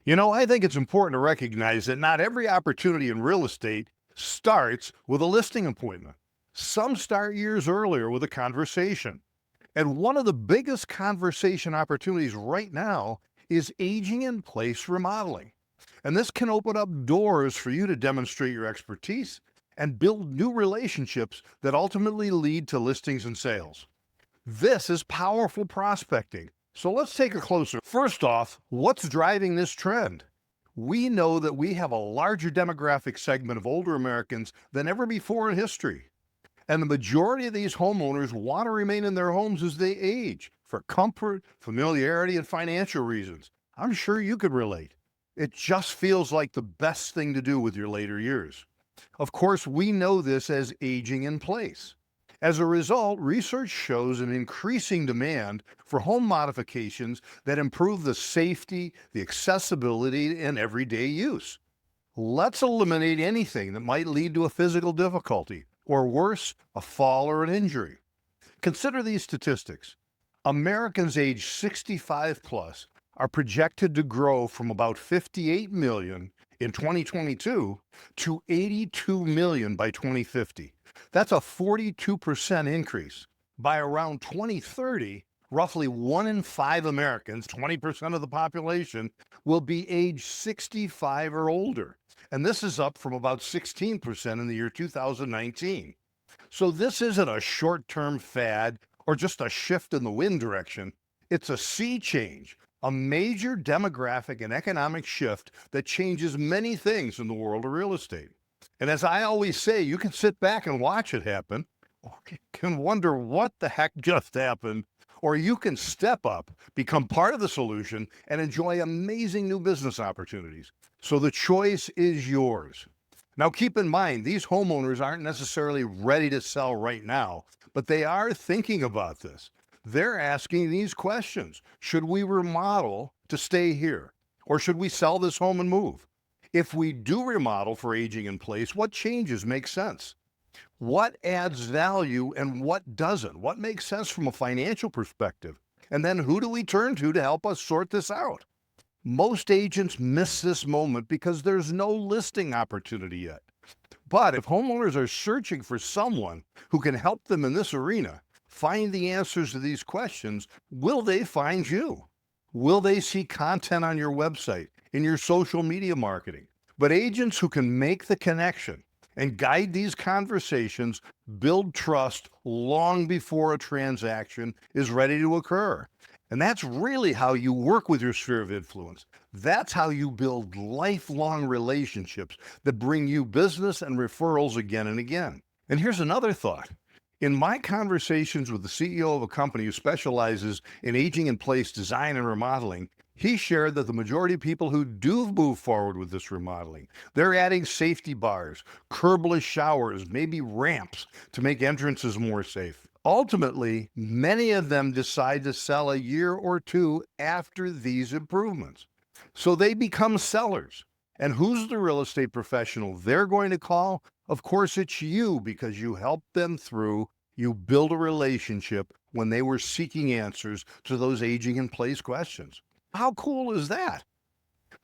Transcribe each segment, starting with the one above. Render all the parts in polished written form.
I think it's important to recognize that not every opportunity in real estate starts with a listing appointment. Some start years earlier with a conversation. And one of the biggest conversation opportunities right now is aging in place remodeling. And this can open up doors for you to demonstrate your expertise and build new relationships that ultimately lead to listings and sales. This is powerful prospecting. So let's take a closer. First off, what's driving this trend? We know that we have a larger demographic segment of older Americans than ever before in history. And the majority of these homeowners want to remain in their homes as they age for comfort, familiarity, and financial reasons. I'm sure you could relate. It just feels like the best thing to do with your later years. Of course, we know this as aging in place. As a result, research shows an increasing demand for home modifications that improve the safety, the accessibility, and everyday use. Let's eliminate anything that might lead to a physical difficulty, or worse, a fall or an injury. Consider these statistics. Americans age 65 plus are projected to grow from about 58 million in 2022 to 82 million by 2050. That's a 42% increase. By around 2030, roughly 1 in 5 Americans, 20% of the population, will be age 65 or older. And this is up from about 16% in the year 2019. So this isn't a short-term fad or just a shift in the wind direction. It's a sea change, a major demographic and economic shift that changes many things in the world of real estate. And as I always say, you can sit back and watch it happen, or you can wonder what the heck just happened, or you can step up, become part of the solution, and enjoy amazing new business opportunities. So the choice is yours. Now, keep in mind, these homeowners aren't necessarily ready to sell right now, but they are thinking about this. They're asking these questions. Should we remodel to stay here? Or should we sell this home and move? If we do remodel for aging in place, what changes make sense? What adds value and what doesn't? What makes sense from a financial perspective? And then who do we turn to help us sort this out? Most agents miss this moment because there's no listing opportunity yet. But if homeowners are searching for someone who can help them in this arena find the answers to these questions, will they find you? Will they see content on your website, in your social media marketing? But agents who can make the connection and guide these conversations build trust long before a transaction is ready to occur. And that's really how you work with your sphere of influence. That's how you build lifelong relationships that bring you business and referrals again and again. And here's another thought. In my conversations with the CEO of a company who specializes in aging in place design and remodeling, he shared that the majority of people who do move forward with this remodeling, they're adding safety bars, curbless showers, maybe ramps to make entrances more safe. Ultimately, many of them decide to sell a year or two after these improvements. So they become sellers. And who's the real estate professional they're going to call? Of course, it's you, because you helped them through, you build a relationship when they were seeking answers to those aging in place questions. How cool is that?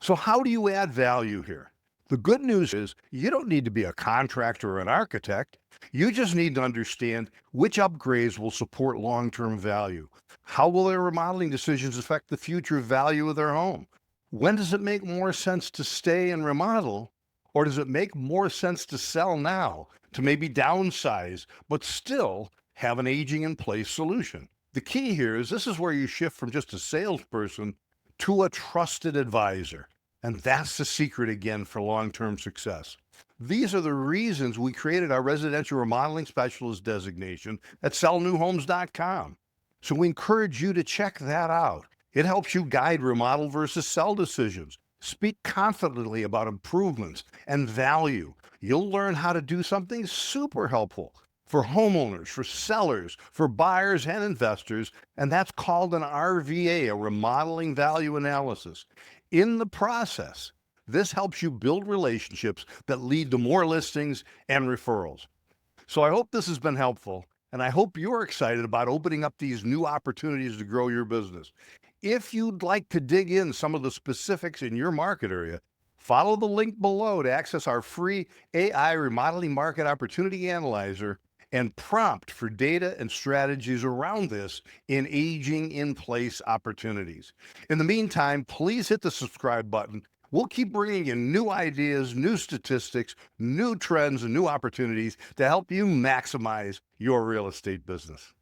So how do you add value here? The good news is you don't need to be a contractor or an architect. You just need to understand which upgrades will support long-term value. How will their remodeling decisions affect the future value of their home? When does it make more sense to stay and remodel, or does it make more sense to sell now, to maybe downsize, but still have an aging in place solution? The key here is this is where you shift from just a salesperson to a trusted advisor. And that's the secret again for long-term success. These are the reasons we created our residential remodeling specialist designation at sellnewhomes.com. So we encourage you to check that out. It helps you guide remodel versus sell decisions. Speak confidently about improvements and value. You'll learn how to do something super helpful for homeowners, for sellers, for buyers and investors, and that's called an RVA, a remodeling value analysis. In the process, this helps you build relationships that lead to more listings and referrals. So I hope this has been helpful, and I hope you're excited about opening up these new opportunities to grow your business. If you'd like to dig in some of the specifics in your market area, follow the link below to access our free AI Remodeling Market Opportunity Analyzer and prompt for data and strategies around this in aging in place opportunities. In the meantime, please hit the subscribe button. We'll keep bringing you new ideas, new statistics, new trends, and new opportunities to help you maximize your real estate business.